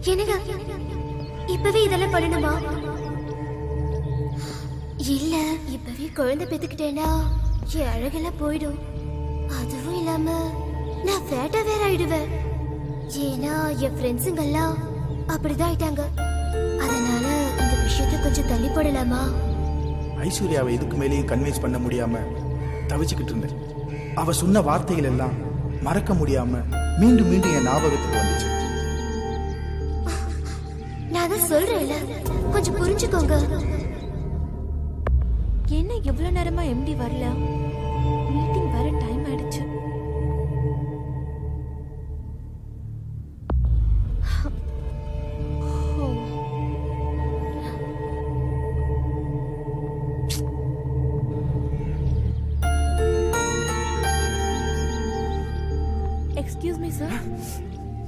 என்னங்க இப்பவே இதெல்லாம் பண்ணணுமா? இல்ல இப்பவே குழந்தை பெத்துக்கிட்டேன்னா என் அழகெல்லாம் போயிடும். அதுவும் இல்லாம நான் ஃபேட்டா வேற ஆயிடுவேன். ஏன்னா என் ஃப்ரெண்ட்ஸுங்க எல்லாம் அப்படிதான் ஆயிட்டாங்க. அதனால இந்த விஷயத்தை கொஞ்சம் தள்ளி போடலாமா? ஐஸ்வர்யாவை இதுக்கு மேலேயும் கன்வின்ஸ் பண்ண முடியாம தவிச்சுக்கிட்டு இருந்தேன். அவ சொன்ன வார்த்தைகள் எல்லாம் மறக்க முடியாம மீண்டும் மீண்டும் என் ஞாபகத்துக்கு வந்துச்சு. நான் தான் சொல்றேன்ல, கொஞ்சம் புரிஞ்சுக்கோங்க. என்ன எவ்வளவு நேரமா எம்டி வரல? மீட்டிங் வர டைம் ஆயிடுச்சு. Excuse me sir.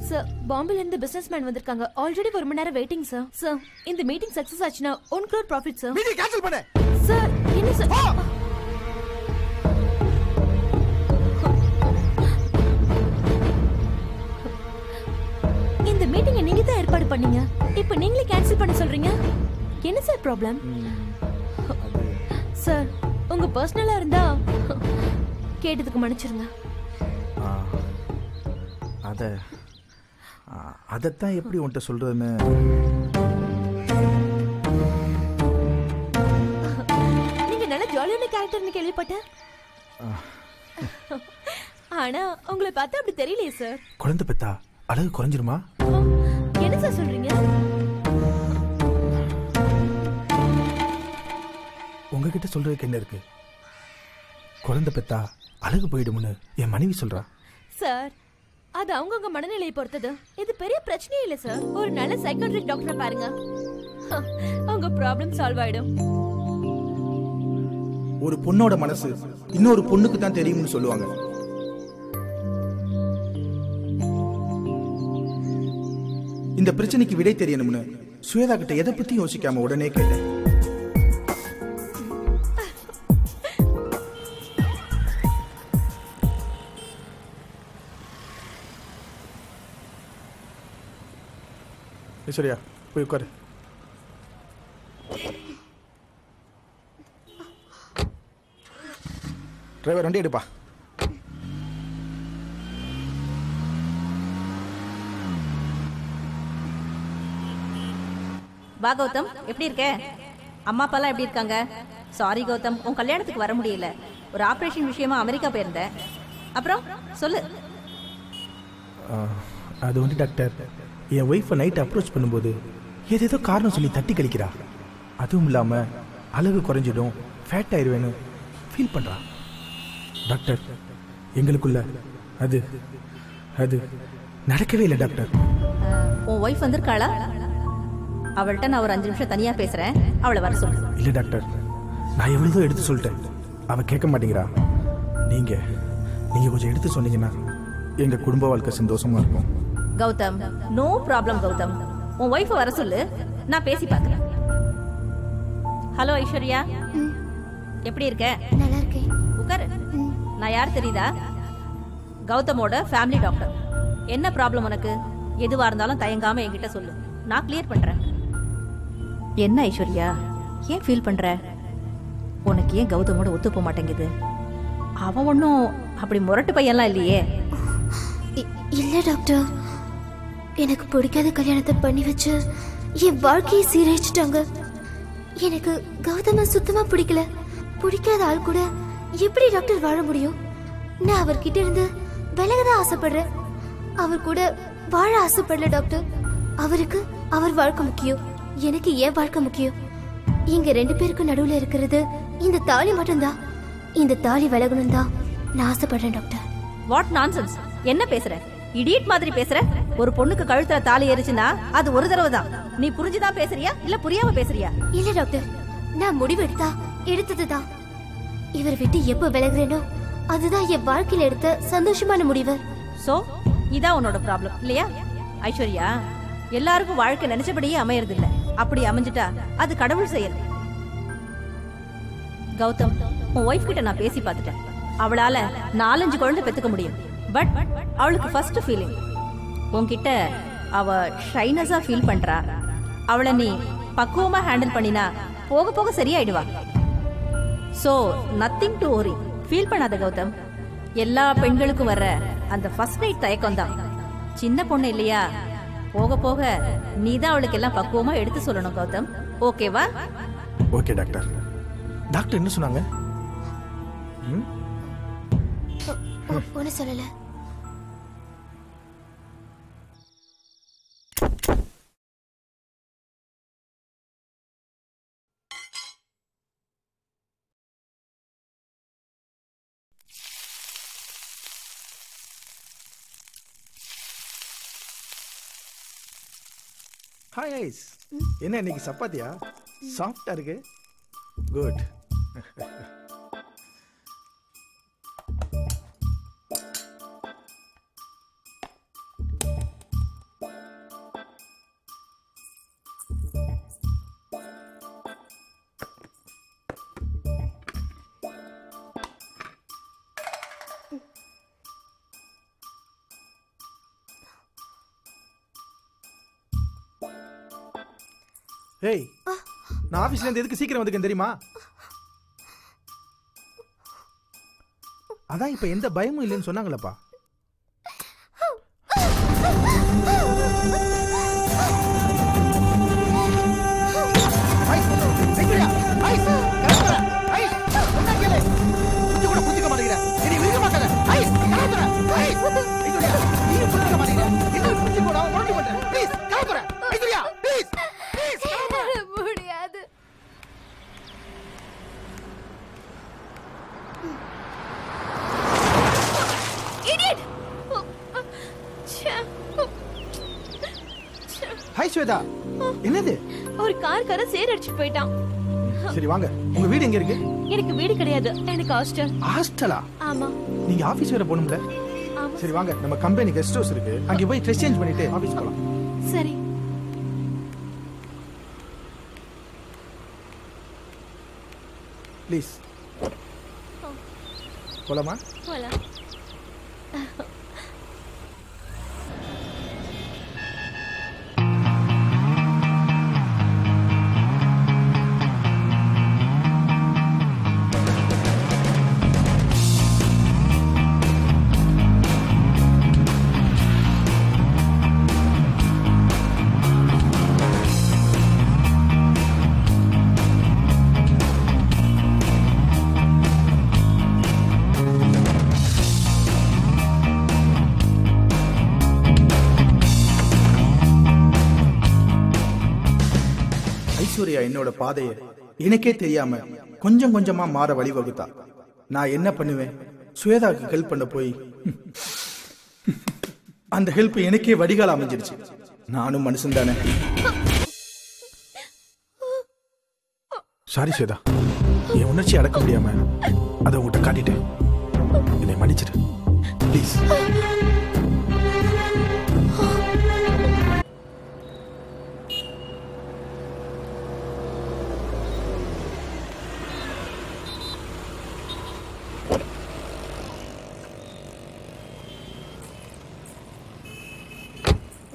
சார், பாம்பேல இருந்து பிசினஸ்மேன் வந்திருக்காங்க. ஆல்ரெடி 1 மணி நேரம் வெயிட்டிங் சார். சார், இந்த மீட்டிங் சக்சஸ் ஆச்சுனா 1 crore profit sir. Meeting cancel பண்ணு. சார், என்ன சார்? இந்த மீட்டிங்கை நீங்க தான் ஏற்பாடு பண்ணீங்க. இப்போ நீங்களே கேன்சல் பண்ண சொல்றீங்க. என்ன சார் ப்ராப்ளம்? சார், உங்க பர்சனலா இருந்தா கேட்டதுக்கு மன்னிச்சிருங்க. அதைத்தான் எப்படி உன்கிட்ட சொல்றதுன்னு. நீங்க நல்ல ஜாலியான கேரக்டர்னு கேள்விப்பட்டேன். ஆனா உங்களை பார்த்தா அப்படி தெரியலையே சார். குழந்தை பெத்தா அழகு குறைஞ்சிருமா? என்ன சார் சொல்றீங்க? உங்ககிட்ட சொல்றதுக்கு என்ன இருக்கு? குழந்தை பெத்தா அழகு போயிடும்னு என் மனைவி சொல்றா. சார், அது அவங்கவுங்க மனநிலையை பொறுத்தது. இது பெரிய பிரச்சனையே இல்லை சார். ஒரு நல்ல சைக்காட்ரிக் டாக்டரை பாருங்க, உங்க ப்ராப்ளம் சால்வ் ஆயிடும். ஒரு பொண்ணோட மனசு இன்னொரு பொண்ணுக்கு தான் தெரியும்னு சொல்லுவாங்க. இந்த பிரச்சனைக்கு விடை தெரியணும்னு சுவேதா கிட்ட எதை பத்தி யோசிக்காம உடனே கேட்டேன். சரியா, போய் உட்காரு. டிரைவர் வண்டி எடுப்பா. வா கௌதம், எப்படி இருக்க? அம்மா அப்பாலாம் எப்படி இருக்காங்க? சாரி கௌதம், உன் கல்யாணத்துக்கு வர முடியல. ஒரு ஆப்ரேஷன் விஷயமா அமெரிக்கா போயிருந்தேன். அப்புறம் சொல்லு. அது வந்து டாக்டர், என் ஒய்ஃபை நைட் அப்ரோச் பண்ணும்போது ஏதேதோ காரணம் சொல்லி தட்டி கழிக்கிறா. அதுவும் இல்லாமல் அழகு குறைஞ்சிடும், ஃபேட் ஆயிடுவேன்னு ஃபீல் பண்ணுறா. டாக்டர், எங்களுக்குள்ள அது அது நடக்கவே இல்லை டாக்டர். உன் ஒய்ஃப் வந்திருக்காளா? அவள்கிட்ட நான் ஒரு 5 நிமிஷம் தனியாக பேசுகிறேன், அவளை வர சொல்லு. இல்லை டாக்டர், நான் எவ்வளோ எடுத்து சொல்லிட்டேன், அவள் கேட்க மாட்டேங்கிறா. நீங்கள் கொஞ்சம் எடுத்து சொன்னீங்கன்னா எங்கள் குடும்ப வாழ்க்கை சந்தோஷமாக இருக்கும். Gautam, no problem Gautam. உன் ஒய்ஃபை வர சொல்லு, நான் பேசி பார்க்குறேன். ஹலோ ஐஸ்வர்யா, எப்படி இருக்க? நல்லா இருக்கேன். உட்காரு. நான் யார் தெரியுதா? கௌதமோட ஃபேமிலி டாக்டர். என்ன ப்ராப்ளம் உனக்கு? எதுவாக இருந்தாலும் தயங்காம என்கிட்ட சொல்லு, நான் கிளியர் பண்ணுறேன். என்ன ஐஸ்வர்யா, ஏன் ஃபீல் பண்ணுற? உனக்கு ஏன் கௌதமோட ஒத்து போக மாட்டேங்குது? அவன் ஒன்றும் அப்படி முரட்டு பையன்லாம் இல்லையே. இல்ல டாக்டர், எனக்கு பிடிக்காத கல்யாணத்தை பண்ணி வச்சு என் வாழ்க்கையை சீரழிச்சிட்டாங்க. எனக்கு கௌதம சுத்தமா பிடிக்கல. பிடிக்காத ஆள் கூட எப்படி டாக்டர் வாழ முடியும்? நான் அவர்கிட்ட இருந்து விலகதான் ஆசைப்படுறேன். அவர் கூட வாழ ஆசைப்படல டாக்டர். அவருக்கு அவர் வாழ்க்கை முக்கியம், எனக்கு ஏன் வாழ்க்கை முக்கியம். இங்க 2 பேருக்கு நடுவுல இருக்கிறது இந்த தாலி மட்டும்தான். இந்த தாலி விலகணும் தான் நான் ஆசைப்படுறேன் டாக்டர். வாட் நான்சென்ஸ், என்ன பேசுற? இடியட் மாதிரி பேசுற. ஒரு பொண்ணுக்கு கழுத்துல தாலி எரிச்சுனா அது ஒரு தடவை தான். நீ புரிஞ்சுதான் பேசுறியா இல்ல புரியாம பேசுறியா? இல்ல டாக்டர், நான் முடிவு எடுத்ததுதான். இவர் விட்டு எப்ப விலகுறேனோ அதுதான் என் வாழ்க்கையில எடுத்த சந்தோஷமான முடிவு. சோ இதான் உன்னோட ப்ராப்ளம் இல்லையா? ஐஸ்வர்யா, எல்லாருக்கும் வாழ்க்கை நினைச்சபடியே அமையறது இல்ல. அப்படி அமைஞ்சிட்டா அது கடவுள் செயல். கௌதம், உன் ஒய்ஃப் கிட்ட நான் பேசி பார்த்துட்டேன். அவளால 4-5 குழந்தை பெத்துக்க முடியும். பட் அவளுக்கு ஃபர்ஸ்ட் ஃபீலிங் உன்கிட்ட அவ ஷைனஸா ஃபீல் பண்றா. அவளை நீ பக்குவமா ஹேண்டில் பண்ணினா போக போக சரியாயிடுவா. So nothing to worry. Feel பண்ணாத கௌதம். எல்லா பெண்களுக்கும் வர்ற அந்த ஃபர்ஸ்ட் நைட் தயக்கம் தான். சின்ன பொண்ணு இல்லையா, போக போக நீ தான் அவளுக்கு எல்லாம் பக்குவமா எடுத்து சொல்லணும் கௌதம். ஓகேவா? Okay doctor. டாக்டர் என்ன சொன்னாங்க? ஒன்னு சொல்லல. Hi ice. என்ன இன்னைக்கு சப்பாத்தியா? சாஃப்டா இருக்கு. குட். ஏய், நான் ஆபீஸ்ல இருந்து எதுக்கு சீக்கிரம் வந்துக்கேன் தெரியுமா? அதான் இப்ப எந்த பயமும் இல்லைன்னு சொன்னாங்களப்பா. முடியாது. ஹாய் ஸ்வேதா. என்னது? ஒரு கார்கார சேர் அடிச்சுட்டு போயிட்டான். சரி வாங்க. உங்க வீடு எங்க இருக்கு? எனக்கு வீடு கிடையாது, எனக்கு ஹாஸ்டல். ஹாஸ்டலா? ஆமா. நீங்க ஆபீஸ் வர போகணும்ல? ஆமா. சரி வாங்க, நம்ம கம்பெனி கெஸ்ட் ஹவுஸ் இருக்கு, அங்க போய் ட்ரெஸ் சேஞ்ச் பண்ணிட்டு ஆபீஸ் போலாம். சரி. ப்ளீஸ் போலாமா? போலாம். ஐஸ்வர்யா என்னோட பாதையை எனக்கே தெரியாம கொஞ்சம் கொஞ்சமா மாற வழிவகுத்தா. நான் என்ன பண்ணுவேன்? ஸ்வேதாவுக்கு ஹெல்ப் பண்ண போய் அந்த ஹெல்ப் எனக்கே வடிகால் அமைஞ்சிருச்சு. நானும் மனுஷன் தானே. சாரி ஸ்வேதா, என் உணர்ச்சி அடக்க முடியாம அதை உங்கள்கிட்ட காட்டிட்டேன். என்னை மன்னிச்சிடு ப்ளீஸ்.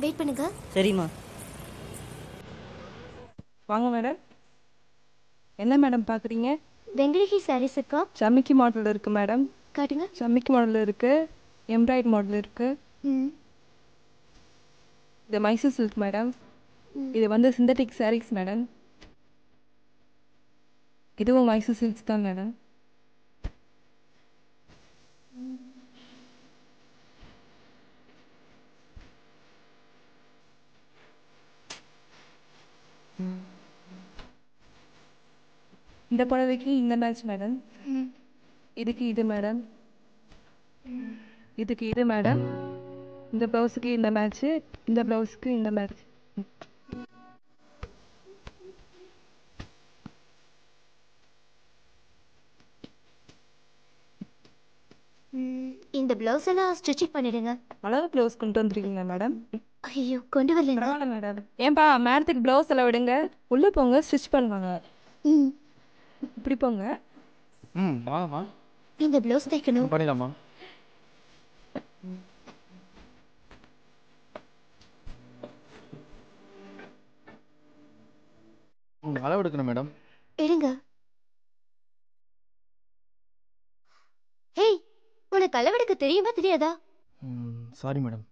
வெயிட் பண்ணுங்க. சரிம்மா. வாங்க மேடம். என்ன மேடம் பார்க்குறீங்க? வெங்கடேஷி சாரீஸ் இருக்கா? சமிக்கி மாடல் இருக்குது மேடம். காட்டுங்க. சமிக்கி மாடல் இருக்குது, எம்ப்ராய்ட் மாடல் இருக்குது. இது மைசூர் சில்க் மேடம். இது வந்து சிந்தட்டிக் சாரீஸ் மேடம். இதுவும் மைசூர் சில்க்ஸ் தான் மேடம். இந்த புடவைக்கு இந்த மேட்ச் மேடம். இதுக்கு இது மேடம். இதுக்கு இது மேடம். இந்த ப்ளவுஸுக்கு இந்த மேட்ச்சு, இந்த ப்ளவுஸுக்கு இந்த மேட்ச். இந்த பிளவுஸ் எல்லாம் ஸ்டிச்சிங் பண்ணிடுங்க. அழகு ப்ளவுஸ் கொண்டு வந்துருக்கீங்க மேடம். ஐயோ, கொண்டு வரல. பரவாயில்ல மேடம். ஏன்பா மேடத்துக்கு ப்ளவுஸ் எல்லாம் விடுங்க, உள்ளே போங்க, ஸ்டிச் பண்ணுவாங்க. இப்படி போங்க. வாங்கம்மா. இந்த ப்ளவுஸ் தைக்கணும். பண்ணிடலாமா? அளவு எடுக்கணும் மேடம். எடுங்க. ஹேய், உனக்கு அளவெடுக்க தெரியுமா தெரியாதா? Sorry madam.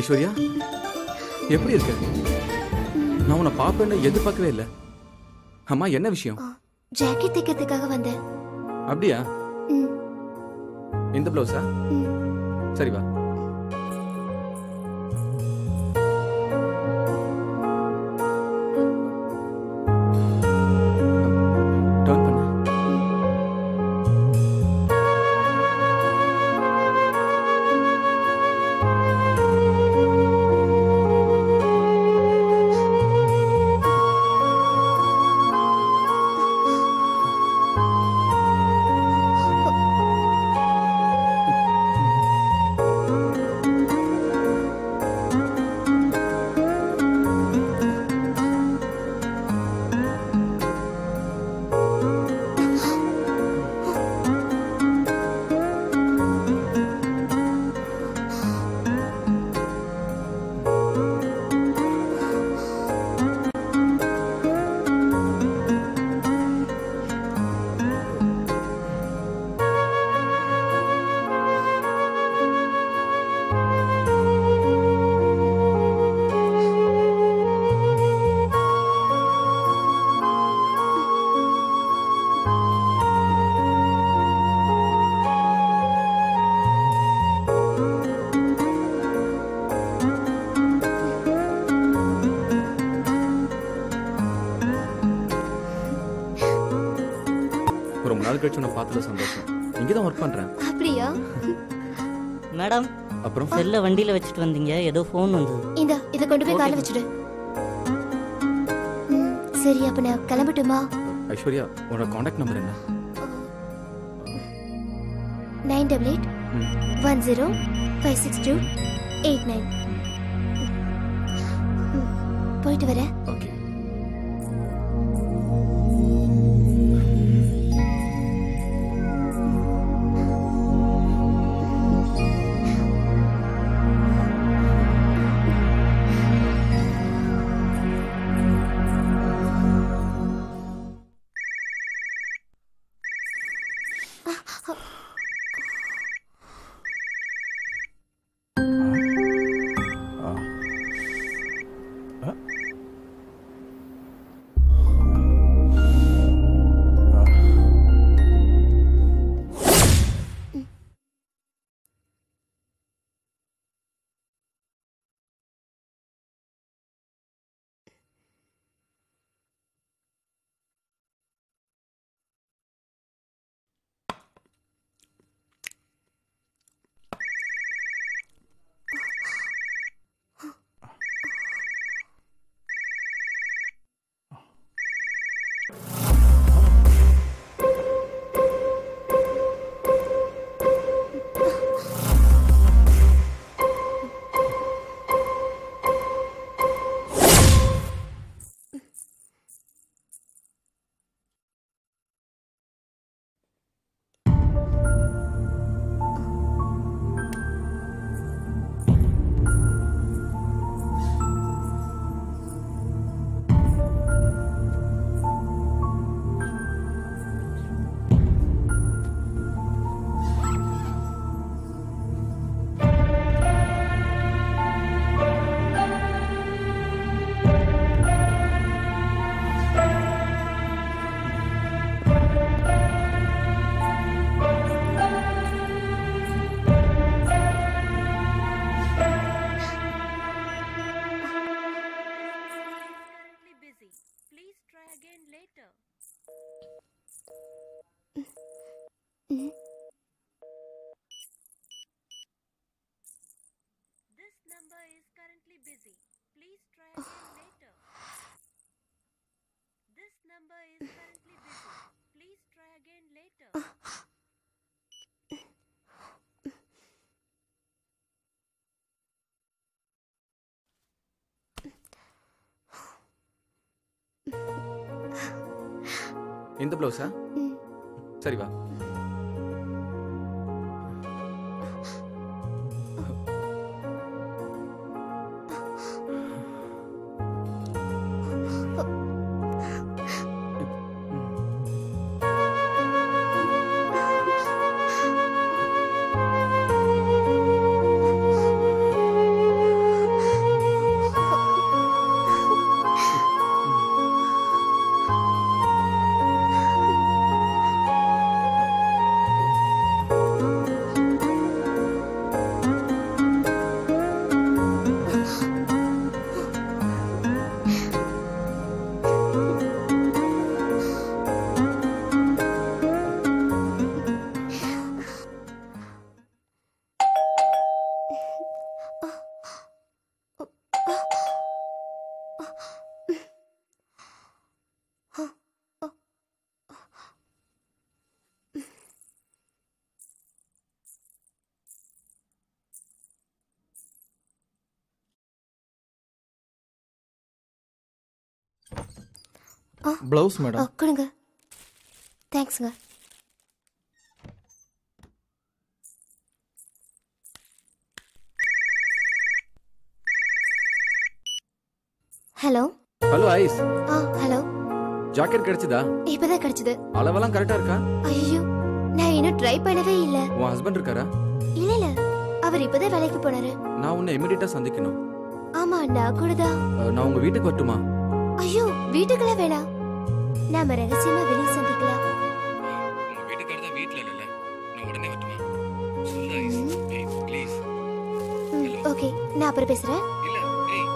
ஐஸ்வர்யா, எப்படி இருக்க? நான் உன்னை பார்ப்பேன்னு எதிர்பார்க்கவே இல்லை. அம்மா, என்ன விஷயம்? ஜாக்கெட் தைக்கிறதுக்காக வந்தேன். அப்படியா? இந்த பிளவுஸா? சரி வா. டர்ன் பண்ணு. ரொம்ப நாள் கழிச்சு உன்னை பார்த்ததுல சந்தோஷம். இங்கே தான் ஒர்க் பண்ணுறேன். அப்படியா? மேடம், அப்புறம் செல்ல வண்டியில் வச்சுட்டு வந்தீங்க, ஏதோ ஃபோன் வந்தது. இந்த இதை கொண்டு போய் காலை வச்சுடு. சரி, அப்ப நான் கிளம்பட்டுமா? ஐஸ்வர்யா, உன்னோட காண்டாக்ட் நம்பர் என்ன? 9881056289. போயிட்டு வரேன். ஓகே. இந்த ப்ளவுஸா? சரி வா. Blouse madam. கொடுங்க. தேங்க்ஸுங்க. ஹலோ. ஹலோ ஐஸ். ஹலோ. ஜாக்கெட் கிடைச்சதா? இப்பதான் கிடைச்சது. அளவெல்லாம் கரெக்டா இருக்கா? ஐயோ, நான் இன்னும் ட்ரை பண்ணவே இல்ல. உன் ஹஸ்பண்ட் இருக்காரா? இல்ல, அவர் இப்பதான் வேலைக்கு போனாரு. நான் உன்னை இமிடியேட்டா சந்திக்கணும். ஆமா, நான் கூட தான். நான் உங்க வீட்டுக்கு வரட்டுமா? ஐயோ, வீட்டுக்குள்ள வேணாம். நாம ரகசியமா வெளியே சந்திக்கலாம். உங்க வீட்டுக்காரர் தான் வீட்ல இல்ல. நான் உடனே வரட்டுமா? சொல்லு ஐஸ். ப்ளீஸ். ஓகே, நான் அப்புறம் பேசுறேன். இல்ல, ஏய்.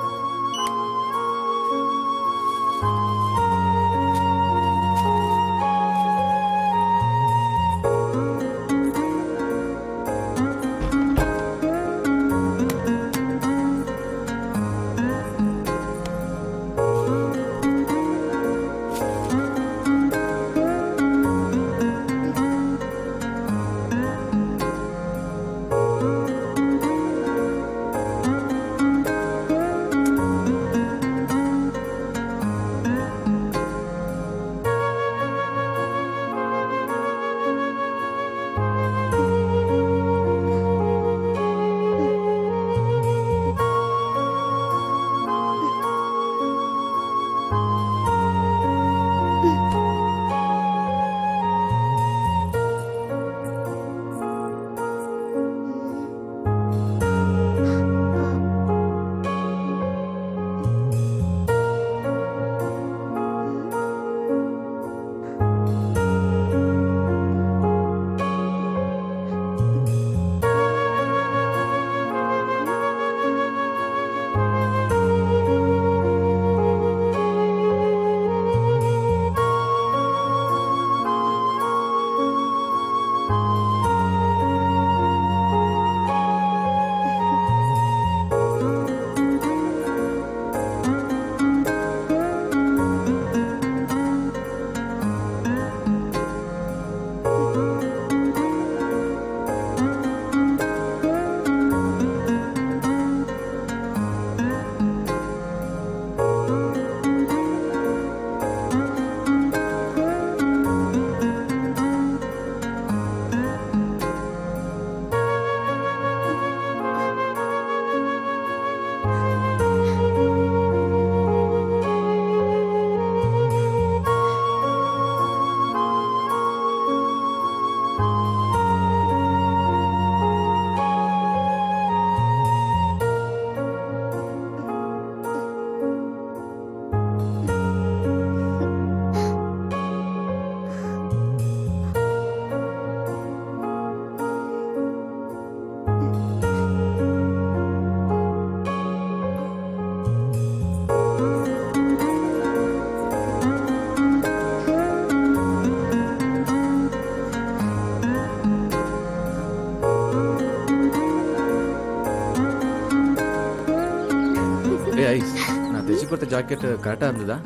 ஐஸ், நான் தைச்சு கொடுத்த ஜாக்கெட் கரெக்டா இருந்ததா?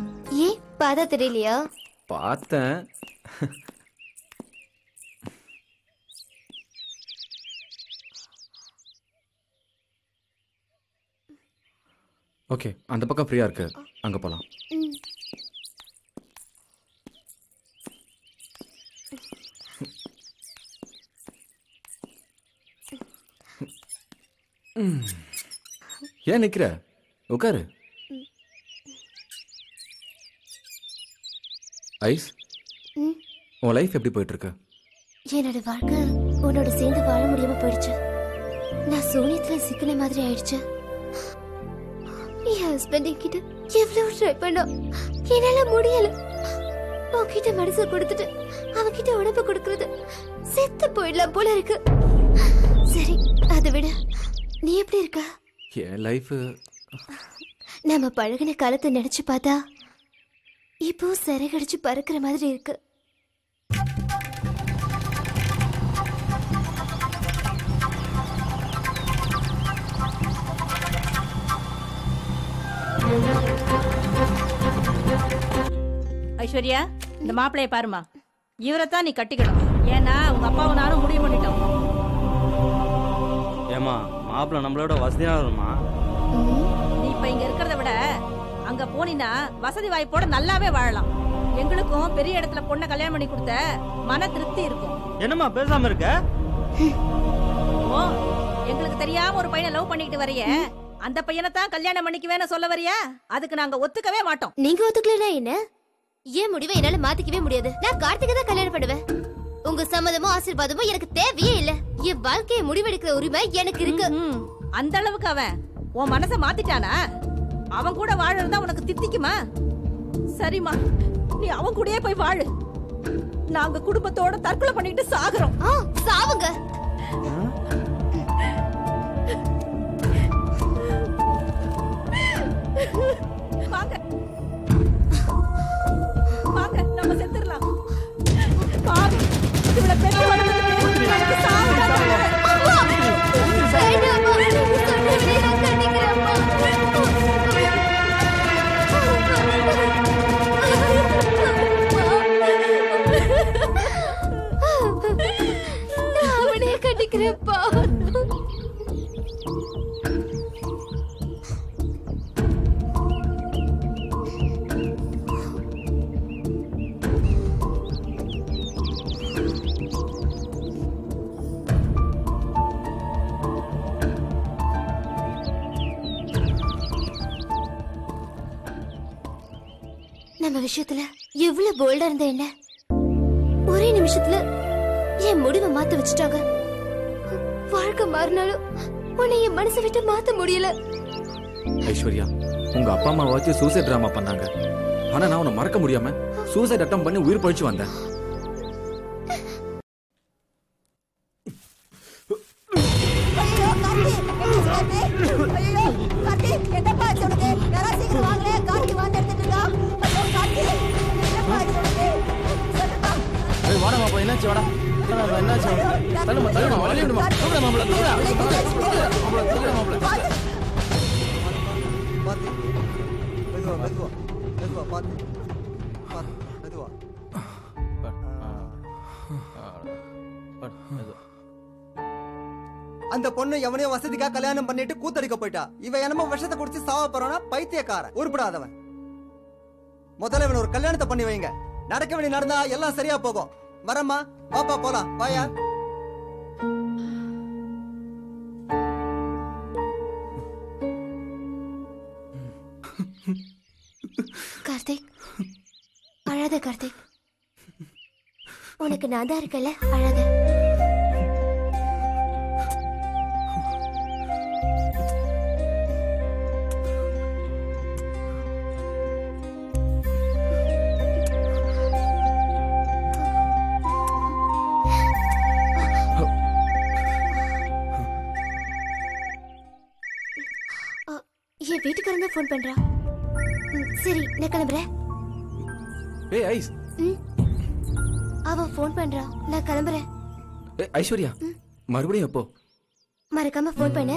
ஏன் பார்த்தா தெரியலையா? பார்த்தேன். ஓகே, அந்த பக்கம் ஃப்ரீயா இருக்கு, அங்க போலாம். ஏன் நிக்கிற? உட்காரு. ஐஸ், உன் லைஃப் எப்படி போயிட்டு இருக்கு? என்னோட வாழ்க்கை உன்னோட சேர்ந்து வாழ முடியாம போயிடுச்சு. நான் சூனியத்துல சிக்கின மாதிரி ஆயிடுச்சு. என் ஹஸ்பண்ட் என்கிட்ட எவ்வளவு ட்ரை பண்ணா என்னால முடியல. உன்கிட்ட மனசை கொடுத்துட்டு அவன்கிட்ட உடம்பு கொடுக்கறது செத்து போயிடலாம் போல இருக்கு. சரி, அதை விட நீ எப்படி இருக்க? என் லைஃப் நம்ம பழகின காலத்தை நினைச்சு பார்த்தா இப்போ சிறகடிச்சு பறக்கிற மாதிரி இருக்கு. ஐஸ்வர்யா, இந்த மாப்பிளைய பாருமா. இவரைத்தான் நீ கட்டிக்கணும். ஏன்னா உங்க அப்பாவை நானும் முடிவு பண்ணிட்டோம். ஏமா, மாப்பிள்ள நம்மளோட வசதியானவருமா? நீ இப்ப இங்க இருக்கிறத விட அங்க போனீன்னா வசதி வாய்ப்போட நல்லாவே வாழலாம். எங்களுக்கும் பெரிய இடத்துல பொண்ணை கல்யாணம் பண்ணி கொடுத்த மன திருப்தி இருக்கும். என்னம்மா பேசாம இருக்க? ஓ, எங்களுக்கு தெரியாம ஒரு பையனை லவ் பண்ணிட்டு வரைய, அந்த பையனை தான் கல்யாணம் பண்ணிக்குவேன்னு சொல்ல வரியா? அதுக்கு நாங்க ஒத்துக்கவே மாட்டோம். நீங்க ஒத்துக்கலனா என்ன? ஏன் முடிவை என்னால மாத்திக்கவே முடியாது. நான் கார்த்திகை தான் கல்யாணம் பண்ணுவேன். உங்க சம்மதமோ ஆசீர்வாதமோ எனக்கு தேவையே இல்ல. என் வாழ்க்கையை முடிவெடுக்கிற உரிமை எனக்கு இருக்கு. அந்த அளவுக்கு அவன் உன் மனச மாத்திட்டானா? அவன் கூட வாழறதா உனக்கு தித்திக்குமா? சரிம்மா, நீ அவன் கூடயே போய் வாழு. நாங்க குடும்பத்தோட தற்கொலை பண்ணிட்டு சாகுறோம். சாவுங்க. வாங்க வாங்க, நம்ம செத்துறலாம். பாரு, இவள பெற்று வளர்த்ததுக்கு எனக்கு சாவதான். அவனே கட்டிக்கிறப்பா. நம்ம விஷயத்துல எவ்வளவு போல்டா இருந்த என்ன ஒரே நிமிஷத்துல என் முடிவை மாத்த வச்சுட்டாங்க. வாழ்க்கை மாறினாலும் உன்னை என் மனசை விட்டு மாத்த முடியல. ஐஸ்வர்யா, உங்க அப்பா அம்மா வச்சு சூசைட் டிராமா பண்ணாங்க. ஆனா நான் உன்னை மறக்க முடியாம சூசைட் அட்டம் பண்ணி உயிர் பழிச்சு வந்தேன். என்னாச்சு? வாடா, என்னாச்சு? தள்ளுமா தள்ளுமா, வழி விடுமா. மாப்பிள்ள அந்த பொண்ணு எவனையோ வசதிக்கா கல்யாணம் பண்ணிட்டு கூத்தடிக்க போயிட்டா. இவன் என்னமோ விஷத்தை குடிச்சு சாவ போறானா? பைத்தியக்கார, உருப்படாதவன். முதல்ல இவன் ஒரு கல்யாணத்தை பண்ணி வைங்க. நடக்க வேண்டி நடந்தா எல்லாம் சரியா போகும். வரம்மா, பாப்பா போலாம். வாயா. கார்த்திக், அழாத கார்த்திக். உனக்கு நான் தான் இருக்கல, அழாத. என் வீட்டுக்காரன் தான் போன் பண்றா. சரி, நான் கிளம்புறேன். ஏய் ஐஸ், அவன் போன் பண்றா, நான் கிளம்புறேன். ஐஸ்வர்யா, மறுபடியும் எப்போ? மறக்காம போன் பண்ண.